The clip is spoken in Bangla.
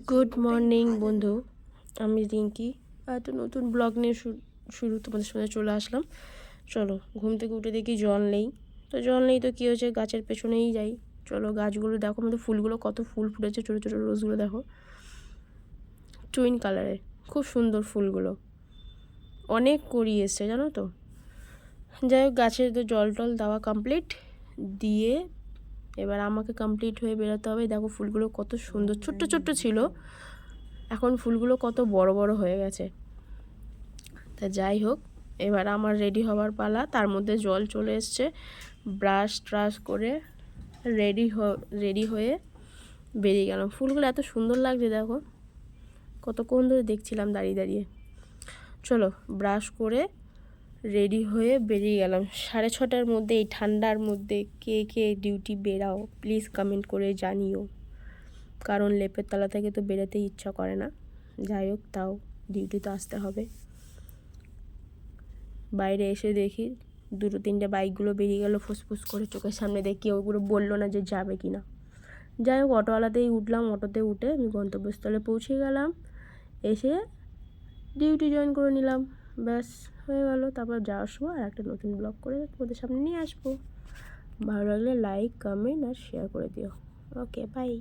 গুড মর্নিং বন্ধু, আমি রিঙ্কি। একটা নতুন ব্লগ নিয়ে শুরু তোমাদের সামনে চলে আসলাম। চলো, ঘুম থেকে উঠে দেখি জল নেই। তো জল নেই তো কী হয়েছে, গাছের পেছনেই যাই। চলো, গাছগুলো দেখো, আমাদের ফুলগুলো কত ফুল ফুটেছে, ছোটো ছোটো রোজগুলো দেখো, টুইন কালারের, খুব সুন্দর ফুলগুলো, অনেক কড়ি এসছে জানো তো। যাই হোক, গাছের তো জল টল দেওয়া কমপ্লিট, দিয়ে এবার আমাকে কমপ্লিট হয়ে বেরোতে হবে। দেখো ফুলগুলো কত সুন্দর, ছোট্ট ছোট্ট ছিল, এখন ফুলগুলো কত বড় বড় হয়ে গেছে। তা যাই হোক, এবার আমার রেডি হওয়ার পালা। তার মধ্যে জল চলে এসছে, ব্রাশ ট্রাশ করে রেডি হয়ে বেরিয়ে গেলাম। ফুলগুলো এত সুন্দর লাগছে, দেখো কতক্ষণ ধরে দেখছিলাম দাঁড়িয়ে দাঁড়িয়ে। চলো, ব্রাশ করে রেডি হয়ে বেরিয়ে গেলাম 6:30টার মধ্যে। এই ঠান্ডার মধ্যে কে কে ডিউটি বেরাও প্লিজ কমেন্ট করে জানিও, কারণ লেপের তলা থেকে তো বেরোতেই ইচ্ছা করে না। যাই হোক, তাও ডিউটি তো আসতে হবে। বাইরে এসে দেখি 2-3টে বাইকগুলো বেরিয়ে গেল ফুসফুস করে, চোখের সামনে দেখি। ওগুলো বললো না যে যাবে কি না। যাই হোক, অটোওয়ালাতেই উঠলাম। অটোতে উঠে আমি গন্তব্যস্থলে পৌঁছে গেলাম, এসে ডিউটি জয়েন করে নিলাম। ব্যাস হয়ে গেল। তারপর যাওয়ার সময় আর একটা নতুন ব্লগ করে তোমাদের সামনে নিয়ে আসবো। ভালো লাগলে লাইক, কমেন্ট আর শেয়ার করে দিও। ওকে, বাই।